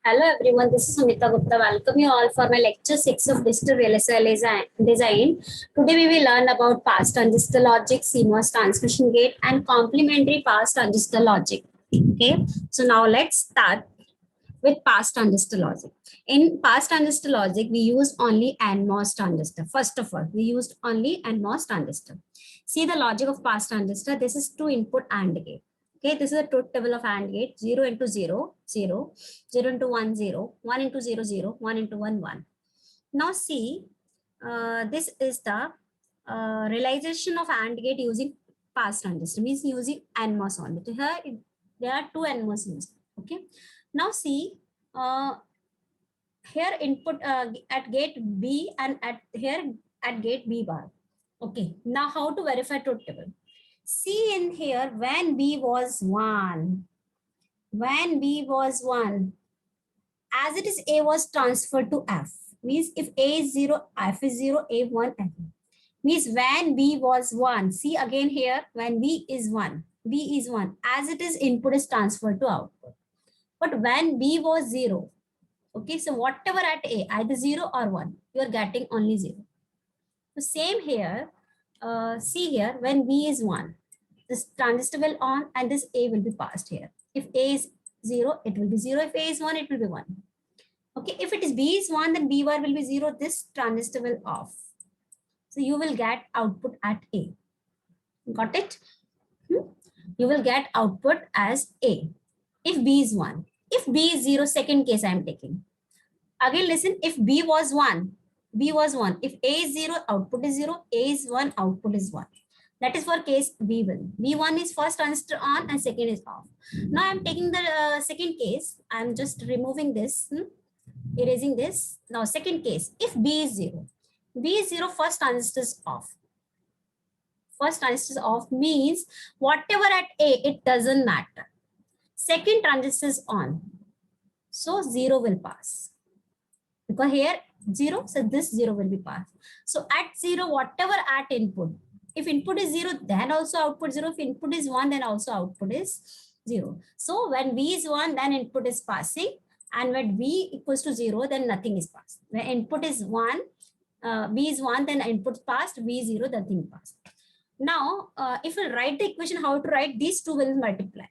Hello everyone, this is Sumita Gupta. Welcome you all for my lecture 6 of Digital Design. Today we will learn about pass transistor logic, CMOS transmission gate and complementary pass transistor logic. Okay, so now let's start with pass transistor logic. In pass transistor logic, we use only NMOS transistor. First of all, we used only NMOS transistor. See the logic of pass transistor. This is two input AND gate. Okay, this is a truth table of AND gate. 0 into 0, 0, 0 into 1, 0, 1 into 0, 0, 1 into 1, 1. Now see, this is the realization of AND gate using pass transistor, means using NMOS only. So here there are two NMOS used. Okay. Now see, here input at gate B and at here at gate B bar. Okay. Now how to verify truth table? See in here when B was 1, as it is A was transferred to F. Means if A is 0, F is 0, A 1, F. Means when B was 1, see again here when B is 1, as it is input is transferred to output. But when B was 0, okay, so whatever at A, either 0 or 1, you are getting only 0. So same here, see here when B is 1, this transistor will on and this A will be passed here. If A is 0, it will be 0. If A is 1, it will be 1. Okay, if it is B is 1, then B bar will be 0. This transistor will off. So you will get output at A. Got it? You will get output as A. If B is 1. If B is 0, second case I am taking. Again listen, if B was 1, If A is 0, output is 0. A is 1, output is 1. That is for case B1. B1 is first transistor on and second is off. Now I am taking the second case. I am just removing this, erasing this. Now second case, if B is 0. B is 0, first transistor is off. First transistor is off means whatever at A, it doesn't matter. Second transistor is on. So 0 will pass. Because here 0, so this 0 will be passed. So at 0, whatever at input, if input is 0, then also output 0. If input is 1, then also output is 0. So when B is 1, then input is passing. And when B equals to 0, then nothing is passed. When input is 1, B is 1, then input is passed. B is 0, nothing passed. Now, if we write the equation, how to write, these two will multiply.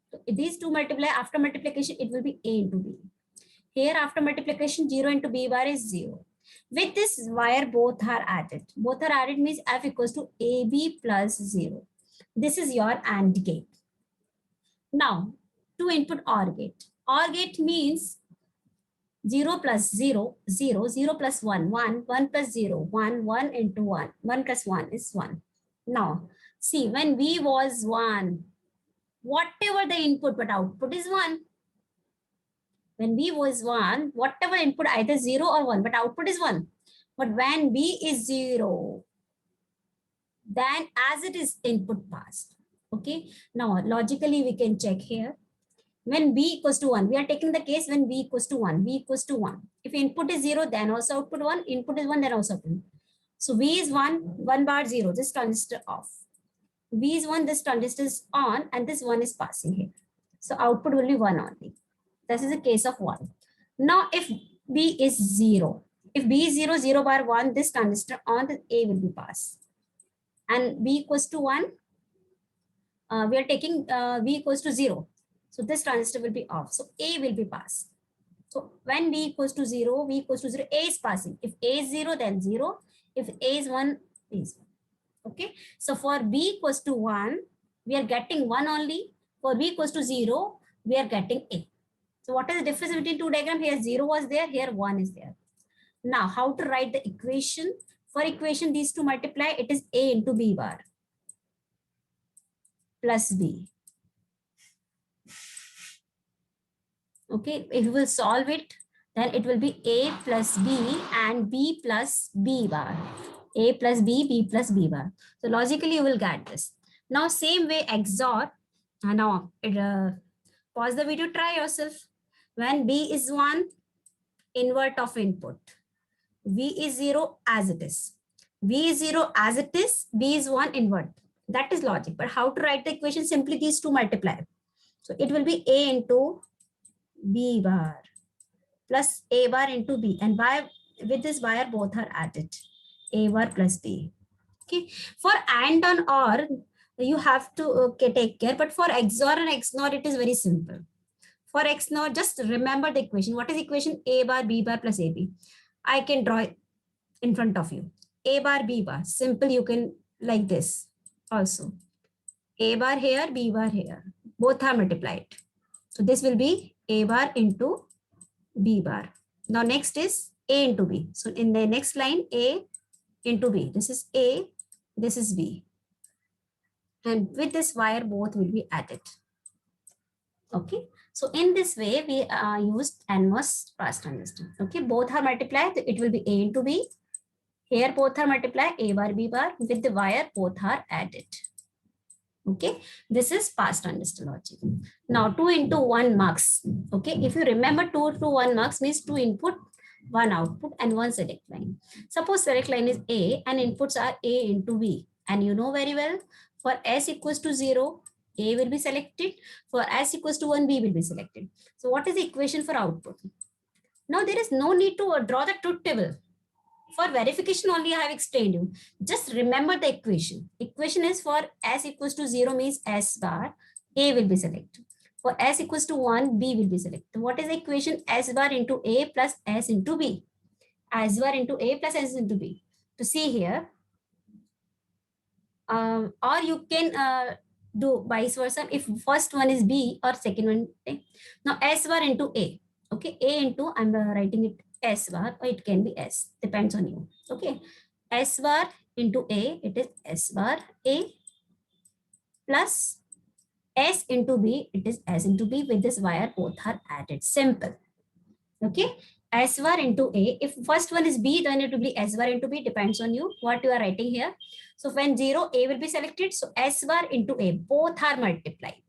So these two multiply, after multiplication, it will be A into B. Here after multiplication, 0 into B bar is 0. With this wire, both are added. Both are added means F equals to AB plus 0. This is your AND gate. Now, two input OR gate. OR gate means 0 plus 0, 0, 0 plus 1, 1, 1 plus 0, 1, 1 into 1. 1 plus 1 is 1. Now, see, when B was 1, whatever the input, but output is 1. When B was 1, whatever input, either 0 or 1, but output is 1. But when B is 0, then as it is input passed. Okay. Now, logically, we can check here. When B equals to 1, we are taking the case when B equals to 1. B equals to 1. If input is 0, then also output 1. Input is 1, then also output 1. So V is 1, 1 bar 0, this transistor off. V is 1, this transistor is on, and this 1 is passing here. So output will be 1 only. This is a case of 1. Now, if B is 0, if B is 0, 0 bar 1, this transistor on, the A will be passed. And B equals to 1, we are taking V equals to 0. So this transistor will be off. So A will be passed. So when B equals to 0, V equals to 0, A is passing. If A is 0, then 0. If A is 1, A is 1. Okay. So for B equals to 1, we are getting 1 only. For B equals to 0, we are getting A. So what is the difference between two diagrams? Here 0 was there, here 1 is there. Now, how to write the equation? For equation, these two multiply, it is A into B bar plus B. Okay, if you will solve it, then it will be A plus B and B plus B bar. A plus B, B plus B bar. So logically, you will get this. Now, same way XOR. Now, pause the video, try yourself. When B is 1, invert of input. V is 0 as it is. V is 0 as it is. B is 1, invert. That is logic. But how to write the equation? Simply these two multiply. So it will be A into B bar plus A bar into B, and by with this wire both are added, A bar plus B. Okay, for AND and OR, you have to take care, but for XOR and XNOR, it is very simple. For XNOR, just remember the equation. What is equation? A bar, B bar plus AB. I can draw it in front of you. A bar, B bar. Simple, you can like this also. A bar here, B bar here. Both are multiplied. So this will be A bar into B bar. Now next is A into B. So in the next line, A into B. This is A, this is B. And with this wire, both will be added. Okay. So in this way, we used NMOS pass transistor. Okay. Both are multiplied. It will be A into B. Here both are multiplied, A bar, B bar. With the wire, both are added. Okay. This is pass transistor logic. Now 2 into 1 mux. Okay. If you remember 2 to 1 mux means 2 input, 1 output and 1 select line. Suppose select line is A and inputs are A into B. And you know very well, for S equals to 0, A will be selected. For S equals to 1, B will be selected. So what is the equation for output? Now there is no need to draw the truth table. For verification only I have explained you. Just remember the equation. Equation is for S equals to 0 means S bar, A will be selected. For S equals to 1, B will be selected. What is the equation? S bar into A plus S into B. S bar into A plus S into B. To see here, or you can do vice versa if first one is B or second one. Okay. Now S bar into A. Okay, A into, I'm writing it S bar, or it can be S, depends on you. Okay, S bar into A, it is S bar A plus S into B, it is S into B. With this wire, both are added. Simple. Okay, S bar into A. If first one is B, then it will be S bar into B, depends on you what you are writing here. So when 0, A will be selected. So S bar into A, both are multiplied.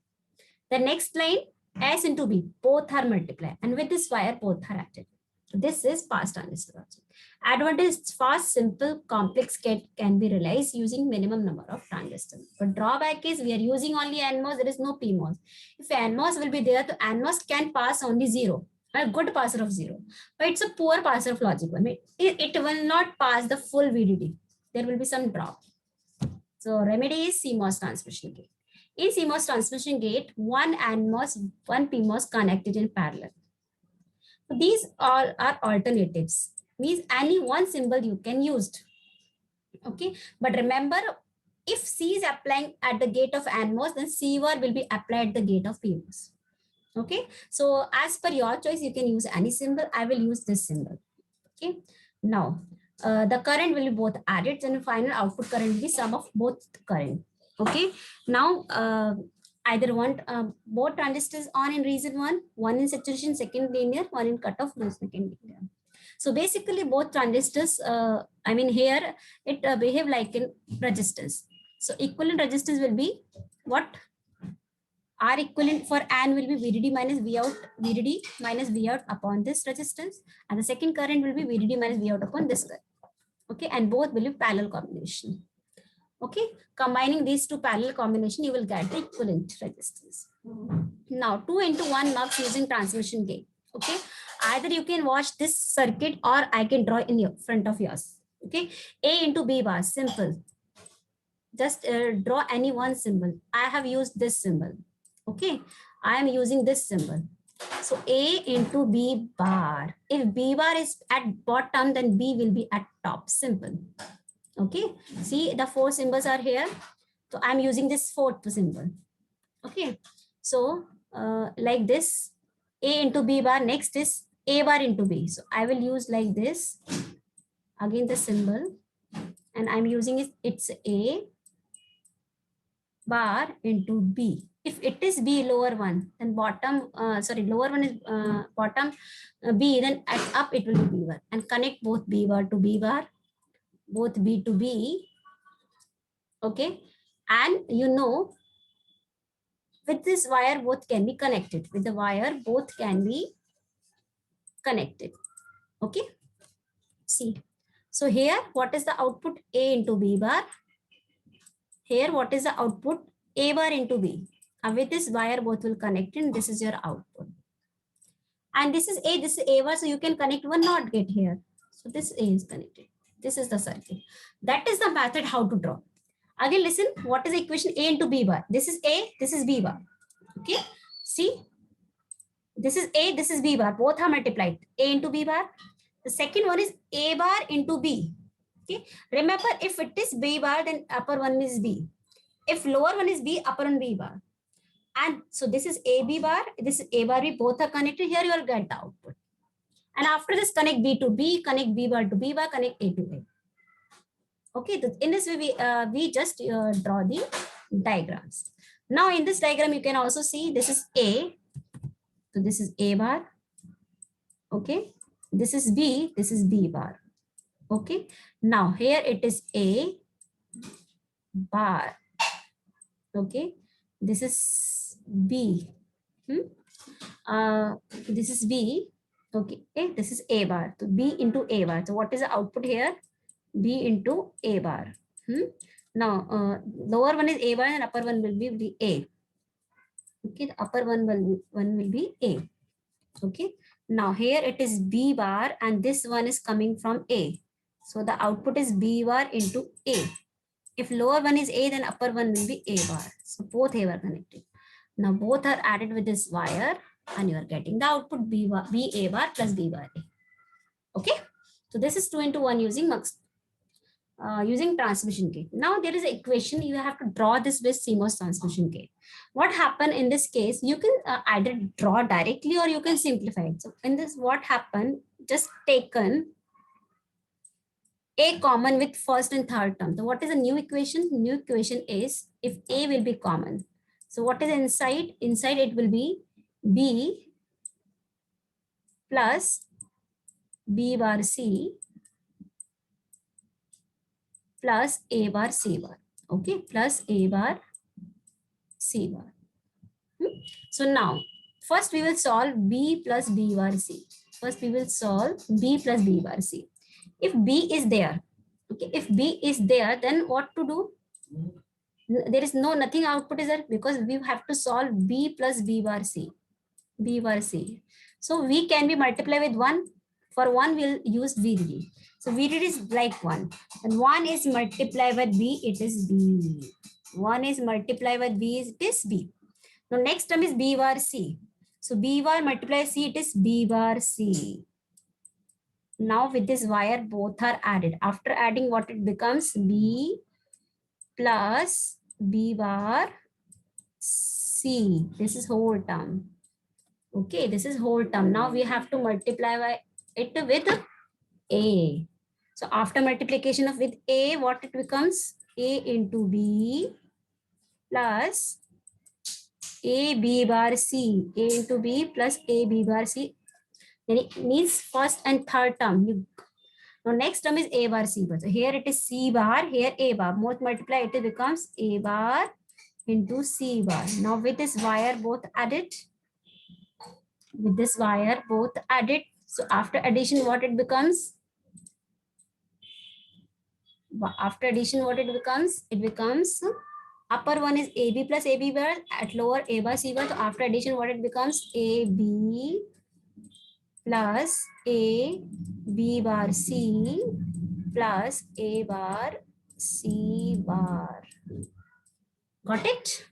The next line, S into B, both are multiplied. And with this wire, both are added. So this is fast transistor logic. Advantage is fast, simple, complex gate can be realized using minimum number of transistors. But drawback is we are using only NMOS, there is no PMOS. If NMOS will be there, the NMOS can pass only 0. A good passer of 0. But it's a poor passer of logic 1. It will not pass the full VDD. There will be some drop. So remedy is CMOS transmission gate. In CMOS transmission gate, one NMOS, one PMOS connected in parallel. So these all are alternatives. Means any one symbol you can use. Okay, but remember, if C is applying at the gate of NMOS, then CVAR will be applied at the gate of PMOS. Okay, so as per your choice, you can use any symbol. I will use this symbol. Okay, now the current will be both added, and final output current will be sum of both current. Okay, now either both transistors on in region 1 in saturation, second linear, one in cutoff, second linear. So basically both transistors, I mean here it behave like in resistors. So equivalent resistors will be what? R equivalent for N will be VDD minus V out, VDD minus V out upon this resistance, and the second current will be VDD minus V out upon this current. Okay, and both will be parallel combination. Okay, combining these two parallel combination, you will get the equivalent resistance. Now 2 into 1 mux using transmission gate. Okay, either you can watch this circuit or I can draw in your front of yours. Okay, A into B bar, simple. Just draw any one symbol. I have used this symbol. Okay, I am using this symbol. So A into B bar. If B bar is at bottom, then B will be at top. Simple. Okay, see the 4 symbols are here. So I'm using this 4th symbol. Okay, so like this, A into B bar. Next is A bar into B. So I will use like this. Again the symbol, and I'm using it. It's A bar into B. If it is B lower one, then lower one is bottom B, then at up it will be B bar, and connect both B bar to B bar, both B to B. Okay, and you know, with this wire both can be connected. With the wire both can be connected. Okay, see. So here what is the output? A into B bar. Here what is the output? A bar into B. With this wire both will connect, and this is your output. And this is A, this is A bar, so you can connect one NOT gate here. So this A is connected. This is the circuit. That is the method how to draw. Again, listen, what is the equation? A into B bar. This is A, this is B bar. Okay, see, this is A, this is B bar. Both are multiplied. A into B bar. The second one is A bar into B. Okay, remember, if it is B bar, then upper one is B. If lower one is B, upper one B bar. And so this is AB bar, this is A bar, B, both are connected. Here you will get the output. And after this, connect B to B, connect B bar to B bar, connect A to A. Okay, in this way, we just draw the diagrams. Now in this diagram, you can also see this is A. So this is A bar. Okay, this is B, this is B bar. Okay, now here it is A bar. Okay, this is B. This is B. Okay, this is A bar. So B into A bar. So what is the output here? B into A bar. Now, lower one is A bar and upper one will be A. Okay, the upper one will be A. Okay, now here it is B bar and this one is coming from A. So the output is B bar into A. If lower one is A, then upper one will be A bar. So both A bar connected. Now both are added with this wire and you are getting the output B A bar plus B bar A. Okay, so this is 2 into 1 using using transmission gate. Now there is an equation, you have to draw this with CMOS transmission gate. What happened in this case, you can either draw directly or you can simplify it. So in this, what happened, just taken A common with first and third term. So what is the new equation? New equation is if A will be common. So what is inside? Inside it will be B plus B bar C plus A bar C bar. Okay, plus A bar C bar. So now, first we will solve B plus B bar C. First we will solve B plus B bar C. If B is there, okay, if B is there, then what to do? There is nothing output is there because we have to solve B plus B bar C. B bar C. So we can be multiply with 1. For 1, we'll use VDD. So VDD is like 1. And 1 is multiplied with B, it is B. 1 is multiplied with B, it is B. Now next term is B bar C. So B bar multiply C, it is B bar C. Now with this wire, both are added. After adding, what it becomes? B plus B bar C. This is whole term. Okay, this is whole term. Now we have to multiply by it with A. So after multiplication of with A, what it becomes? A into B plus A B bar C. A into B plus A B bar C. Then it means first and third term. Now next term is A bar C bar. So here it is C bar, here A bar. Both multiply, it becomes A bar into C bar. Now with this wire both added. With this wire both added. So after addition, what it becomes? After addition, what it becomes? It becomes upper one is AB plus AB bar, at lower A bar C bar. So after addition, what it becomes? AB plus A B bar C plus A bar C bar. Got it?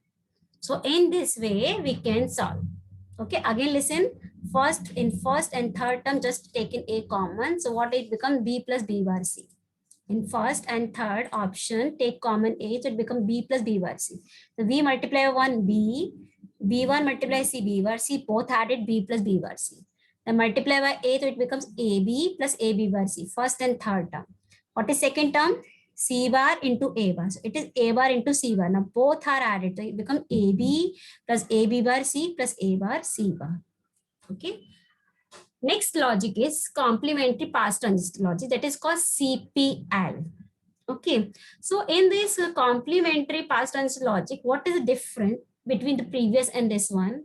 So in this way, we can solve. Okay, again listen. First, in first and third term, just taken A common. So what it becomes? B plus B bar C. In first and third option, take common A, so it becomes B plus B bar C. So we multiply 1 B, B1 multiply C, B bar C, both added B plus B bar C. Then multiply by A, so it becomes AB plus AB bar C, first and third term. What is second term? C bar into A bar. So it is A bar into C bar. Now both are added, so it becomes AB plus AB bar C plus A bar C bar. Okay. Next logic is complementary pass transistor logic, that is called CPL. Okay, so in this complementary pass transistor logic, what is the difference between the previous and this one?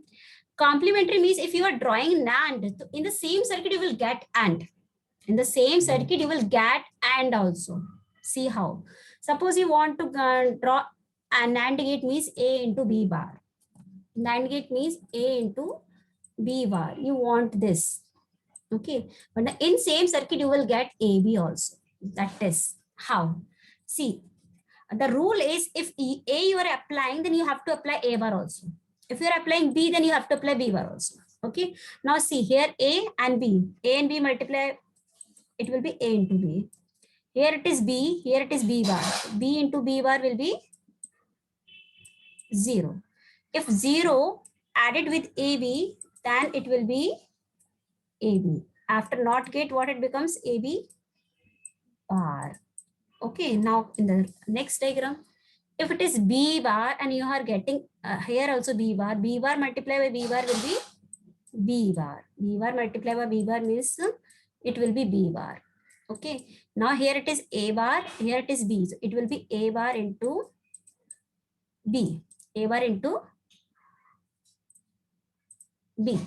Complementary means if you are drawing NAND, in the same circuit you will get AND. In the same circuit you will get AND also. See how? Suppose you want to draw a NAND gate means A into B bar. NAND gate means A into B bar. You want this. Okay. But in same circuit, you will get AB also. That is how. See, the rule is if A you are applying, then you have to apply A bar also. If you are applying B, then you have to apply B bar also. Okay. Now see here A and B. A and B multiply, it will be A into B. Here it is B, here it is B bar. B into B bar will be 0. If 0 added with AB, then it will be AB. After not gate, what it becomes? AB bar. Okay, now in the next diagram, if it is B bar and you are getting here also B bar multiplied by B bar will be B bar. B bar multiplied by B bar means it will be B bar. Okay, now here it is A bar, here it is B. So it will be A bar into B. A bar into B.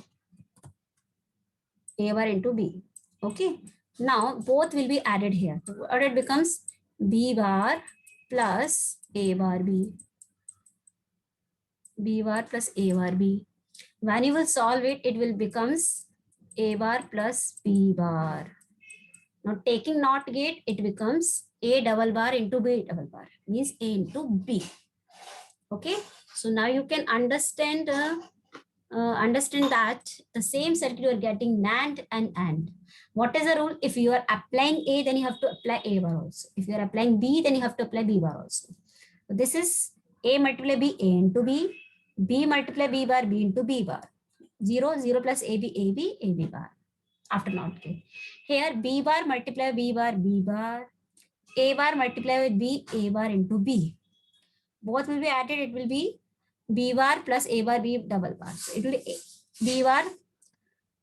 A bar into B. Okay, now both will be added here. So what it becomes? B bar plus A bar B. B bar plus A bar B. When you will solve it, it will becomes A bar plus B bar. Now taking NOT gate, it becomes A double bar into B double bar. Means A into B. Okay. So now you can understand that the same circuit you are getting NAND and AND. What is the rule? If you are applying A, then you have to apply A bar also. If you are applying B, then you have to apply B bar also. So this is A multiply B, A into B. B multiply B bar, B into B bar. 0, 0 plus AB, AB, AB bar. After NOT gate. Here B bar multiply B bar, B bar. A bar multiply with B, A bar into B. Both will be added, it will be B bar plus A bar B double bar. So it will be B bar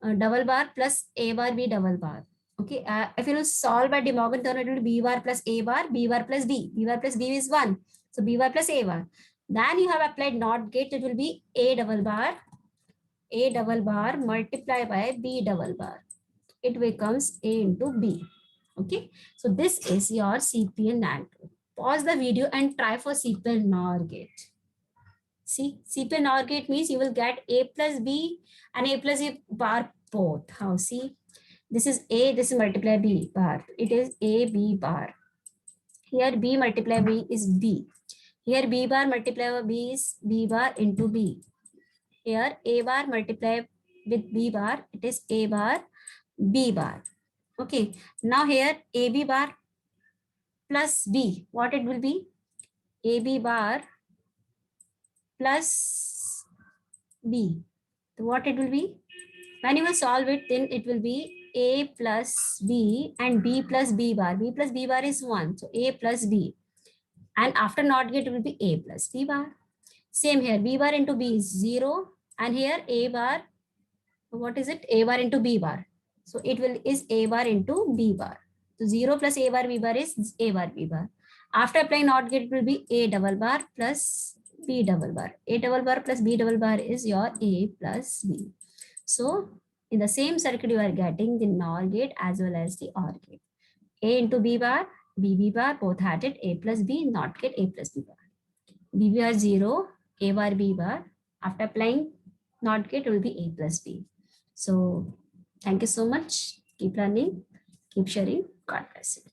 double bar plus A bar B double bar. Okay, if you will solve by De Morgan theorem, it will be B bar plus A bar, B bar plus B. B bar plus B is 1. So B bar plus A bar. Then you have applied NOT gate, it will be A double bar multiply by B double bar. It becomes A into B. Okay, so this is your CPN NAND. Pause the video and try for CPN NOR gate. See, CPN NOR gate means you will get A plus B and A plus A bar both. How? See, this is A, this is multiply B bar. It is A, B bar. Here B multiply B is B. Here B bar multiply by B is B bar into B. Here A bar multiply with B bar, it is A bar, B bar. Okay, now here AB bar plus B, what it will be? AB bar plus B. So what it will be? When you will solve it, then it will be A plus B and B plus B bar. B plus B bar is 1. So A plus B. And after NOT gate, it will be A plus B bar. Same here. B bar into B is 0. And here A bar, what is it? A bar into B bar. So it will is A bar into B bar. So 0 plus A bar B bar is A bar B bar. After applying NOT gate, it will be A double bar plus B double bar. A double bar plus B double bar is your A plus B. So in the same circuit, you are getting the NOR gate as well as the OR gate. A into B bar, B bar, both had it, A plus B, NOT gate, A plus B bar. B bar 0, A bar B bar. After applying NOT gate, it will be A plus B. So thank you so much. Keep learning, keep sharing. God bless you.